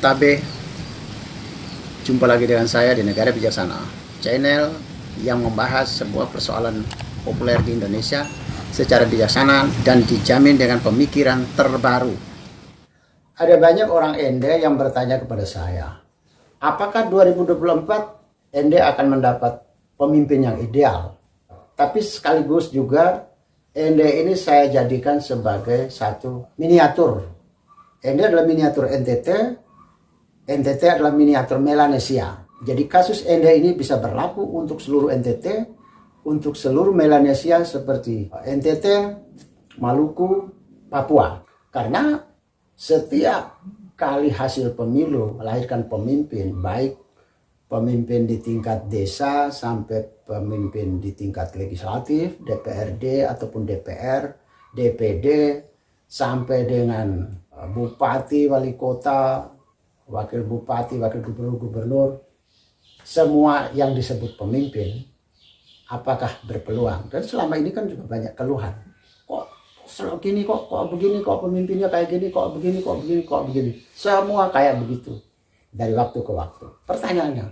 Tabe, jumpa lagi dengan saya di Negara Bijaksana, channel yang membahas sebuah persoalan populer di Indonesia secara bijaksana dan dijamin dengan pemikiran terbaru. Ada banyak orang Ende yang bertanya kepada saya, apakah 2024 Ende akan mendapat pemimpin yang ideal? Tapi sekaligus juga Ende ini saya jadikan sebagai satu miniatur. Ende adalah miniatur NTT, NTT adalah miniatur Melanesia. Jadi kasus Ende ini bisa berlaku untuk seluruh NTT, untuk seluruh Melanesia seperti NTT, Maluku, Papua. Karena setiap kali hasil pemilu melahirkan pemimpin, baik pemimpin di tingkat desa sampai pemimpin di tingkat legislatif, DPRD ataupun DPR, DPD, sampai dengan bupati, wali kota, wakil bupati, wakil gubernur, semua yang disebut pemimpin, apakah berpeluang? Dan selama ini kan juga banyak keluhan. Kok gini, kok begini, kok pemimpinnya kayak gini, kok begini, kok begini, kok begini. Semua kayak begitu dari waktu ke waktu. Pertanyaannya,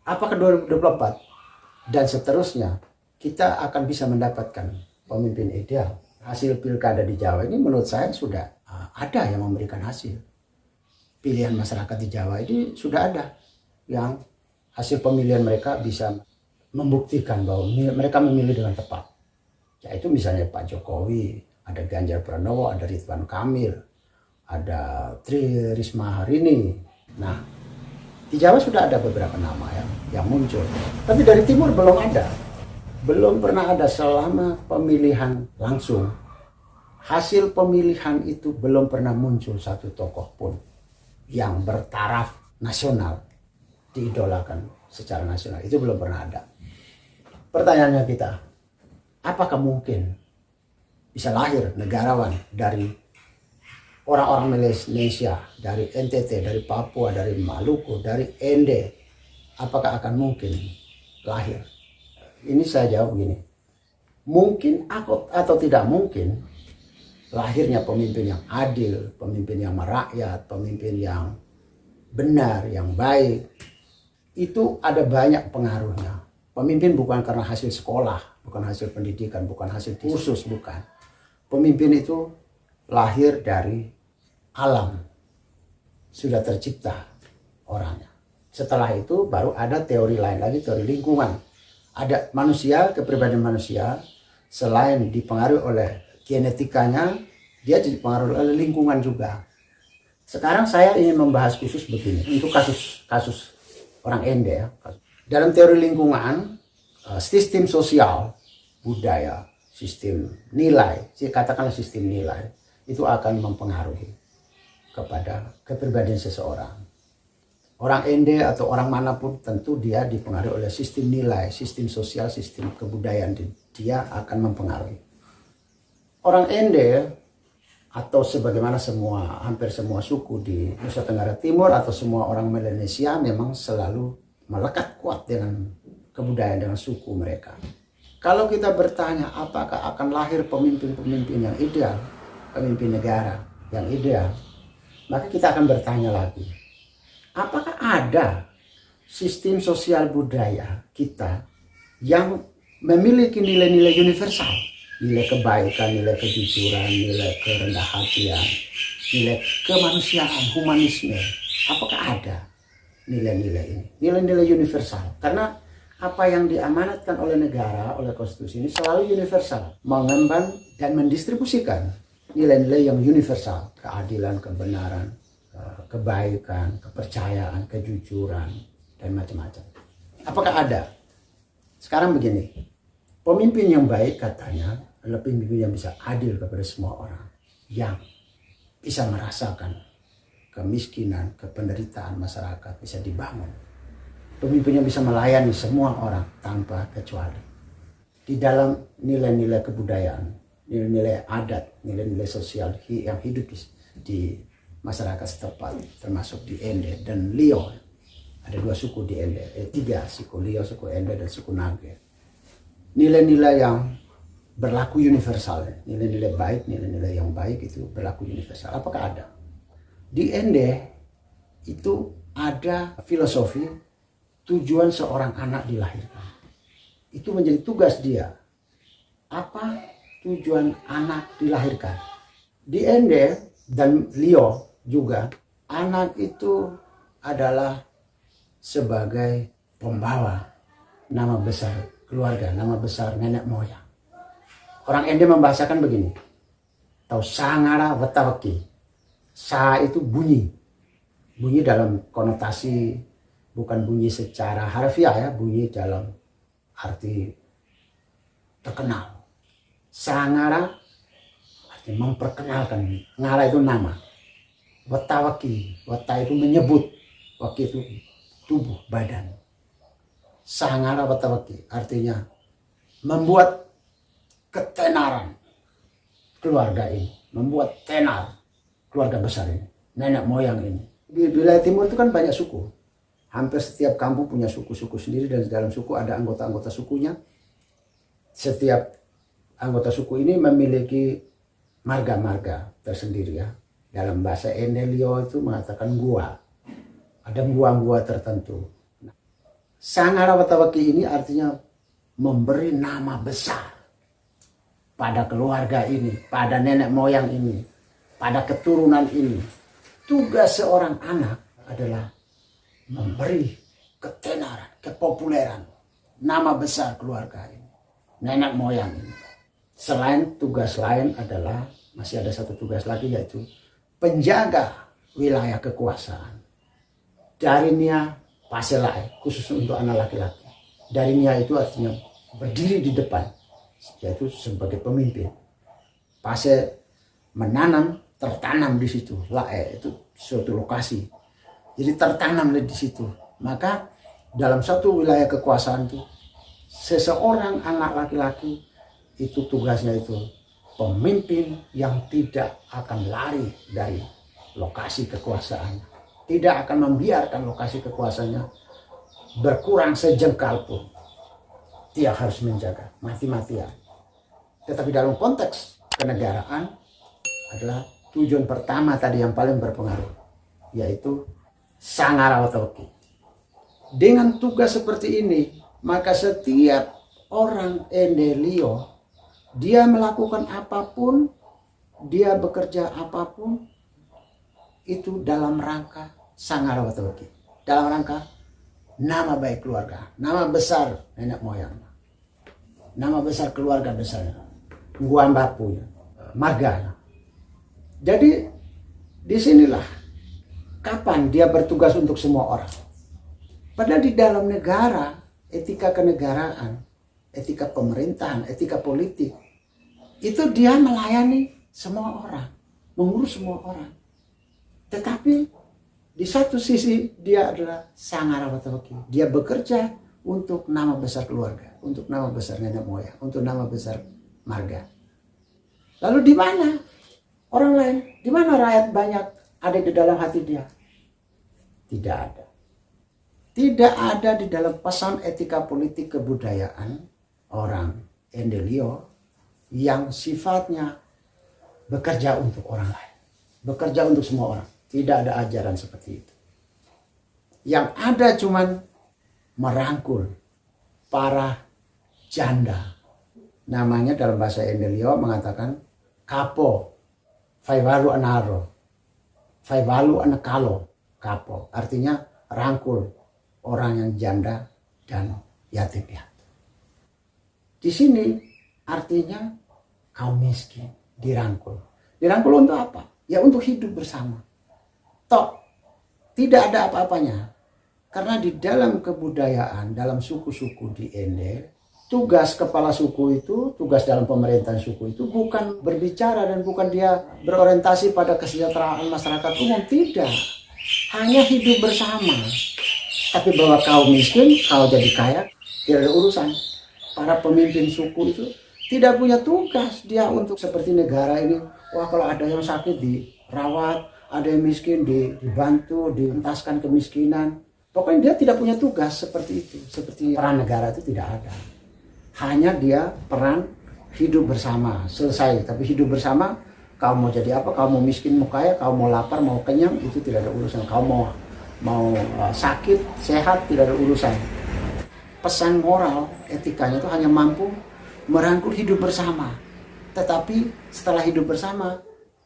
apakah 2024 dan seterusnya kita akan bisa mendapatkan pemimpin ideal? Hasil pilkada di Jawa ini menurut saya sudah ada yang memberikan hasil. Pilihan masyarakat di Jawa ini sudah ada yang hasil pemilihan mereka bisa membuktikan bahwa mereka memilih dengan tepat. Yaitu misalnya Pak Jokowi, ada Ganjar Pranowo, ada Ridwan Kamil, ada Tri Risma Harini. Nah, di Jawa sudah ada beberapa nama yang muncul. Tapi dari timur belum ada. Belum pernah ada selama pemilihan langsung. Hasil pemilihan itu belum pernah muncul satu tokoh pun yang bertaraf nasional, diidolakan secara nasional. Itu belum pernah ada. Pertanyaannya kita, apakah mungkin bisa lahir negarawan dari orang-orang Malaysia, dari NTT, dari Papua, dari Maluku, dari Ende? Apakah akan mungkin lahir? Ini saya jawab begini, mungkin atau tidak mungkin lahirnya pemimpin yang adil, pemimpin yang merakyat, pemimpin yang benar, yang baik, itu ada banyak pengaruhnya. Pemimpin bukan karena hasil sekolah, bukan hasil pendidikan, bukan hasil kursus, bukan. Pemimpin itu lahir dari alam, sudah tercipta orangnya. Setelah itu baru ada teori lain lagi, teori lingkungan. Ada manusia, kepribadian manusia, selain dipengaruhi oleh genetikanya, dia dipengaruhi oleh lingkungan juga. Sekarang saya ingin membahas khusus begini, untuk kasus orang Ende ya. Dalam teori lingkungan, sistem sosial, budaya, sistem nilai, katakanlah sistem nilai, itu akan mempengaruhi kepada kepribadian seseorang. Orang Ende atau orang manapun tentu dia dipengaruhi oleh sistem nilai, sistem sosial, sistem kebudayaan, dia akan mempengaruhi. Orang Ende atau sebagaimana hampir semua suku di Nusa Tenggara Timur atau semua orang Melanesia memang selalu melekat kuat dengan kebudayaan, dengan suku mereka. Kalau kita bertanya apakah akan lahir pemimpin-pemimpin yang ideal, pemimpin negara yang ideal, maka kita akan bertanya lagi, apakah ada sistem sosial budaya kita yang memiliki nilai-nilai universal? Nilai kebaikan, nilai kejujuran, nilai kerendah hatian, nilai kemanusiaan, humanisme. Apakah ada nilai-nilai ini? Nilai-nilai universal. Karena apa yang diamanatkan oleh negara, oleh konstitusi ini selalu universal. Mengemban dan mendistribusikan nilai-nilai yang universal. Keadilan, kebenaran, kebaikan, kepercayaan, kejujuran, dan macam-macam. Apakah ada? Sekarang begini, pemimpin yang baik katanya adalah pemimpin yang bisa adil kepada semua orang, yang bisa merasakan kemiskinan, kependeritaan masyarakat bisa dibangun. Pemimpin yang bisa melayani semua orang tanpa kecuali. Di dalam nilai-nilai kebudayaan, nilai-nilai adat, nilai-nilai sosial yang hidup di masyarakat setempat, termasuk di Ende dan Lio. Ada dua suku di Ende, tiga suku, Lio, suku Ende, dan suku Nage. Nilai-nilai yang berlaku universal, nilai-nilai baik, nilai-nilai yang baik itu berlaku universal. Apakah ada? Di Ende itu ada filosofi tujuan seorang anak dilahirkan. Itu menjadi tugas dia. Apa tujuan anak dilahirkan? Di Ende dan Leo juga, anak itu adalah sebagai pembawa nama besar keluarga, nama besar nenek moyang. Orang Ende membahasakan begini, tau sangara wetawaki. Sa itu bunyi. Bunyi dalam konotasi, bukan bunyi secara harfiah ya, bunyi dalam arti terkenal. Sangara artinya memperkenalkan. Ngara itu nama. Wetawaki, weta itu menyebut, waki itu tubuh, badan. Sangara wetawaki artinya membuat ketenaran keluarga ini, membuat tenar keluarga besar ini, nenek moyang ini. Di wilayah timur itu kan banyak suku. Hampir setiap kampung punya suku-suku sendiri, dan di dalam suku ada anggota-anggota sukunya. Setiap anggota suku ini memiliki marga-marga tersendiri ya. Dalam bahasa Ende Leo itu mengatakan gua. Ada gua-gua tertentu. Sangara Watawaki ini artinya memberi nama besar pada keluarga ini, pada nenek moyang ini, pada keturunan ini. Tugas seorang anak adalah memberi ketenaran, kepopuleran, nama besar keluarga ini, nenek moyang ini. Selain tugas lain adalah, masih ada satu tugas lagi, yaitu penjaga wilayah kekuasaan. Darinya paselai, khusus untuk anak laki-laki. Darinya itu artinya berdiri di depan, yaitu sebagai pemimpin. Pase menanam, tertanam di situ. Lae itu suatu lokasi. Jadi tertanam di situ. Maka dalam satu wilayah kekuasaan itu, seseorang anak laki-laki itu tugasnya itu pemimpin yang tidak akan lari dari lokasi kekuasaan. Tidak akan membiarkan lokasi kekuasaannya berkurang sejengkal pun. Dia harus menjaga mati-matian. Tetapi dalam konteks kenegaraan adalah tujuan pertama tadi yang paling berpengaruh, yaitu Sangara Watawaki. Dengan tugas seperti ini, maka setiap orang Ende Leo, dia melakukan apapun, dia bekerja apapun, itu dalam rangka Sangara Watawaki, dalam rangka nama baik keluarga, nama besar nenek moyang, nama besar keluarga besarnya, gua bapunya, marganya. Jadi disinilah kapan dia bertugas untuk semua orang. Padahal di dalam negara, etika kenegaraan, etika pemerintahan, etika politik, itu dia melayani semua orang, mengurus semua orang. Tetapi di satu sisi dia adalah Sangara Watawaki. Dia bekerja untuk nama besar keluarga, untuk nama besar nenek moyang, untuk nama besar marga. Lalu di mana orang lain? Di mana rakyat banyak ada di dalam hati dia? Tidak ada. Tidak ada di dalam pesan etika politik kebudayaan orang Ende Leo yang sifatnya bekerja untuk orang lain, bekerja untuk semua orang. Tidak ada ajaran seperti itu. Yang ada cuman merangkul para janda. Namanya dalam bahasa Ende Leo mengatakan kapo, faiwalu anaro, faiwalu anakalo, kapo. Artinya rangkul orang yang janda dan yatim piatu. Di sini artinya kaum miskin dirangkul. Dirangkul untuk apa? Ya untuk hidup bersama. Tok, tidak ada apa-apanya. Karena di dalam kebudayaan, dalam suku-suku di Ende, tugas kepala suku itu, tugas dalam pemerintahan suku itu bukan berbicara dan bukan dia berorientasi pada kesejahteraan masyarakat umum. Tidak. Hanya hidup bersama. Tapi bahwa kau miskin, kau jadi kaya, tidak ada urusan. Para pemimpin suku itu tidak punya tugas dia untuk seperti negara ini. Wah, kalau ada yang sakit dirawat, ada yang miskin dibantu, dientaskan kemiskinan. Pokoknya dia tidak punya tugas seperti itu. Seperti peran negara itu tidak ada. Hanya dia peran hidup bersama, selesai. Tapi hidup bersama, kau mau jadi apa, kau mau miskin, mau kaya, kau mau lapar, mau kenyang, itu tidak ada urusan. Kau mau mau sakit, sehat, tidak ada urusan. Pesan moral, etikanya itu hanya mampu merangkul hidup bersama. Tetapi setelah hidup bersama,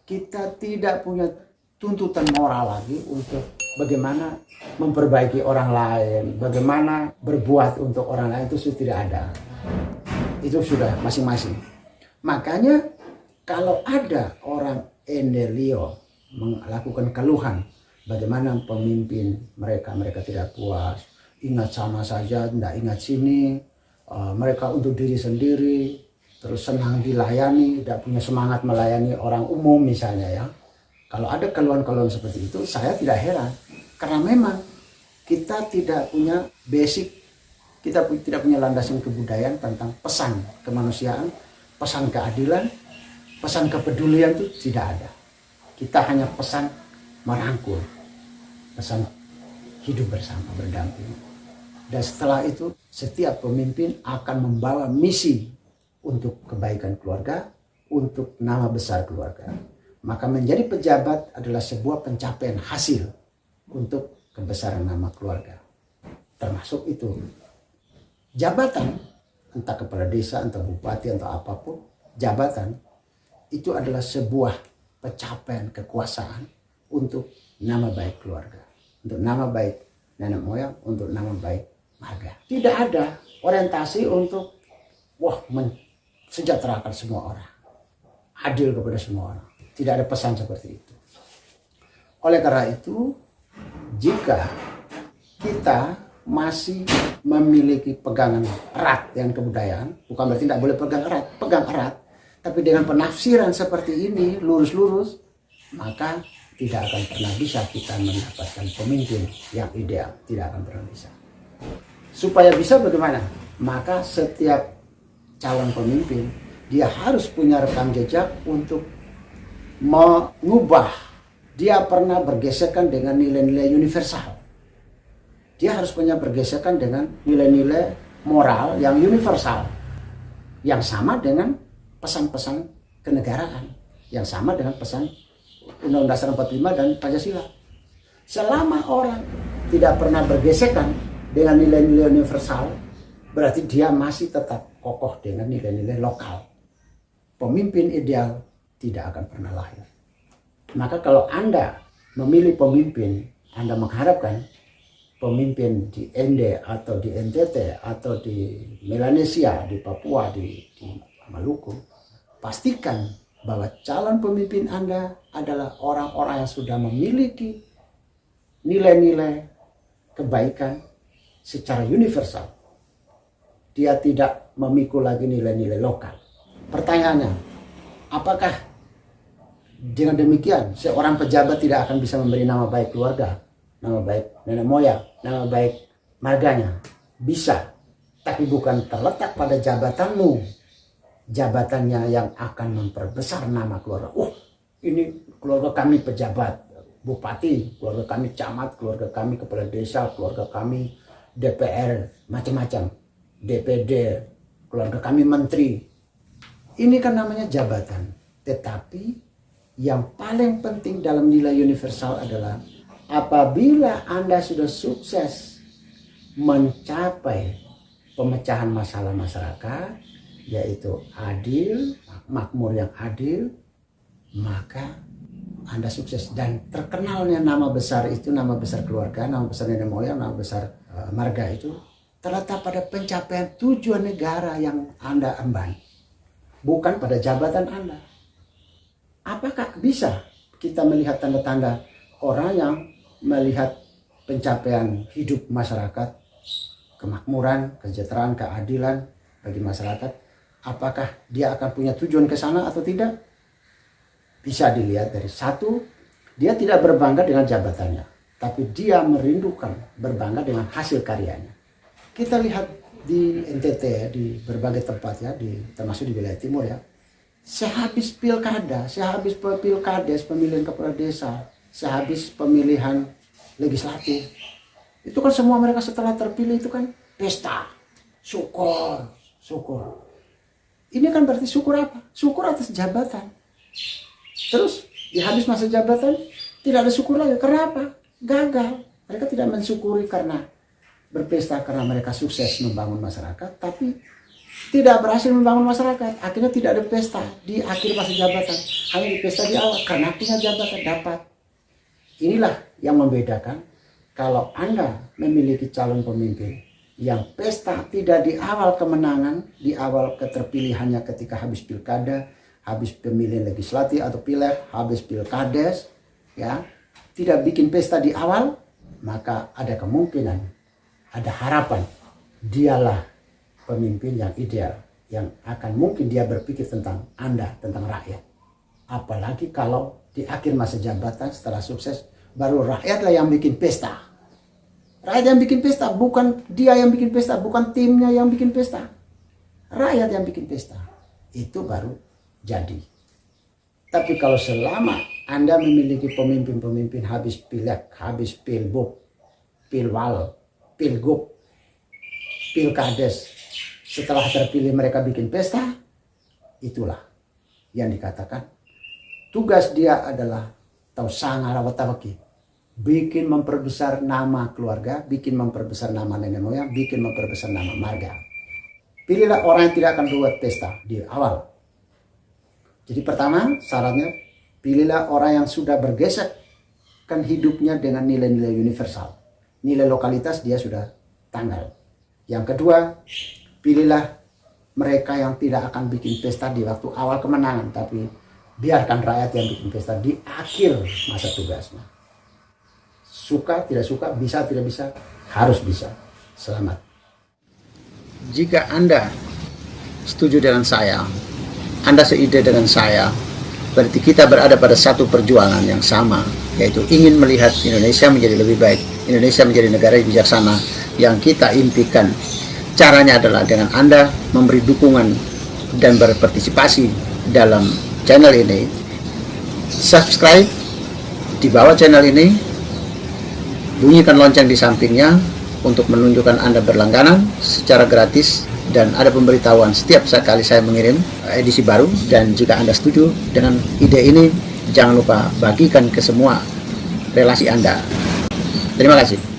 kita tidak punya tuntutan moral lagi untuk bagaimana memperbaiki orang lain, bagaimana berbuat untuk orang lain, itu sudah tidak ada. Itu sudah masing-masing. Makanya kalau ada orang Endelio melakukan keluhan, bagaimana pemimpin mereka tidak puas, ingat sana saja, tidak ingat sini, mereka untuk diri sendiri, terus senang dilayani, tidak punya semangat melayani orang umum misalnya ya. Kalau ada keluhan-keluhan seperti itu, saya tidak heran. Karena memang kita tidak punya basic, kita tidak punya landasan kebudayaan tentang pesan kemanusiaan, pesan keadilan, pesan kepedulian itu tidak ada. Kita hanya pesan merangkul, pesan hidup bersama, berdamping. Dan setelah itu, setiap pemimpin akan membawa misi untuk kebaikan keluarga, untuk nama besar keluarga. Maka menjadi pejabat adalah sebuah pencapaian hasil untuk kebesaran nama keluarga. Termasuk itu. Jabatan, entah kepala desa, entah bupati, entah apapun, jabatan itu adalah sebuah pencapaian kekuasaan untuk nama baik keluarga, untuk nama baik nenek moyang, untuk nama baik marga. Tidak ada orientasi untuk mensejahterakan semua orang, adil kepada semua orang. Tidak ada pesan seperti itu. Oleh karena itu, jika kita masih memiliki pegangan erat dengan kebudayaan, bukan berarti tidak boleh pegang erat, tapi dengan penafsiran seperti ini, lurus-lurus, maka tidak akan pernah bisa kita mendapatkan pemimpin yang ideal. Tidak akan pernah bisa. Supaya bisa bagaimana? Maka setiap calon pemimpin, dia harus punya rekam jejak untuk mengubah. Dia pernah bergesekan dengan nilai-nilai universal. Dia harus punya bergesekan dengan nilai-nilai moral yang universal, yang sama dengan pesan-pesan kenegaraan, yang sama dengan pesan Undang-Undang Dasar 45 dan Pancasila. Selama orang tidak pernah bergesekan dengan nilai-nilai universal, berarti dia masih tetap kokoh dengan nilai-nilai lokal. Pemimpin ideal tidak akan pernah lahir. Maka kalau Anda memilih pemimpin, Anda mengharapkan pemimpin di Ende atau di NTT atau di Melanesia, di Papua, di Maluku, pastikan bahwa calon pemimpin Anda adalah orang-orang yang sudah memiliki nilai-nilai kebaikan secara universal. Dia tidak memikul lagi nilai-nilai lokal. Pertanyaannya, apakah dengan demikian seorang pejabat tidak akan bisa memberi nama baik keluarga, nama baik nenek moyang, nama baik marganya? Bisa, tapi bukan terletak pada jabatanmu. Jabatannya yang akan memperbesar nama keluarga. Ini keluarga kami pejabat, bupati, keluarga kami camat, keluarga kami kepala desa, keluarga kami DPR, macam-macam, DPD, keluarga kami menteri. Ini kan namanya jabatan. Tetapi yang paling penting dalam nilai universal adalah apabila Anda sudah sukses mencapai pemecahan masalah masyarakat, yaitu adil, makmur yang adil, maka Anda sukses. Dan terkenalnya nama besar itu, nama besar keluarga, nama besar nenek moyang, nama besar marga itu terletak pada pencapaian tujuan negara yang Anda emban, bukan pada jabatan Anda. Apakah bisa kita melihat tanda-tanda orang yang melihat pencapaian hidup masyarakat, kemakmuran, kesejahteraan, keadilan bagi masyarakat, apakah dia akan punya tujuan ke sana atau tidak? Bisa dilihat dari satu, dia tidak berbangga dengan jabatannya, tapi dia merindukan berbangga dengan hasil karyanya. Kita lihat di NTT ya, di berbagai tempat ya, termasuk di wilayah timur ya. Sehabis pilkada, sehabis pilkades, pemilihan kepala desa, sehabis pemilihan legislatif, itu kan semua mereka setelah terpilih itu kan pesta, syukur. Ini kan berarti syukur apa? Syukur atas jabatan. Terus di habis masa jabatan tidak ada syukur lagi. Kenapa? Gagal. Mereka tidak mensyukuri karena berpesta karena mereka sukses membangun masyarakat, tapi tidak berhasil membangun masyarakat. Akhirnya tidak ada pesta di akhir masa jabatan, hanya di pesta di awal karena punya jabatan dapat. Inilah yang membedakan kalau Anda memiliki calon pemimpin yang pesta tidak di awal kemenangan, di awal keterpilihannya ketika habis pilkada, habis pemilihan legislatif atau pileg, habis pilkades, ya, tidak bikin pesta di awal, maka ada kemungkinan, ada harapan, dialah pemimpin yang ideal, yang akan mungkin dia berpikir tentang Anda, tentang rakyat. Apalagi kalau di akhir masa jabatan setelah sukses, baru rakyatlah yang bikin pesta. Rakyat yang bikin pesta, bukan dia yang bikin pesta, bukan timnya yang bikin pesta. Rakyat yang bikin pesta. Itu baru jadi. Tapi kalau selama Anda memiliki pemimpin-pemimpin habis pileg, habis pilbuk, pilwal, pilgub, pilkades, setelah terpilih mereka bikin pesta, itulah yang dikatakan tugas dia adalah tausanga rawatawaki, bikin memperbesar nama keluarga, bikin memperbesar nama nenek moyang, bikin memperbesar nama marga. Pilihlah orang yang tidak akan buat pesta di awal. Jadi pertama syaratnya, pilihlah orang yang sudah bergesekkan hidupnya dengan nilai-nilai universal. Nilai lokalitas dia sudah tanggal. Yang kedua, pilihlah mereka yang tidak akan bikin pesta di waktu awal kemenangan, tapi biarkan rakyat yang bikin pesta di akhir masa tugasnya. Suka, tidak suka, bisa, tidak bisa, harus bisa. Selamat. Jika Anda setuju dengan saya, Anda seide dengan saya, berarti kita berada pada satu perjuangan yang sama, yaitu ingin melihat Indonesia menjadi lebih baik, Indonesia menjadi negara yang bijaksana yang kita impikan. Caranya adalah dengan Anda memberi dukungan dan berpartisipasi dalam channel ini. Subscribe di bawah channel ini, bunyikan lonceng di sampingnya untuk menunjukkan Anda berlangganan secara gratis, dan ada pemberitahuan setiap kali saya mengirim edisi baru. Dan jika Anda setuju dengan ide ini, jangan lupa bagikan ke semua relasi Anda. Terima kasih.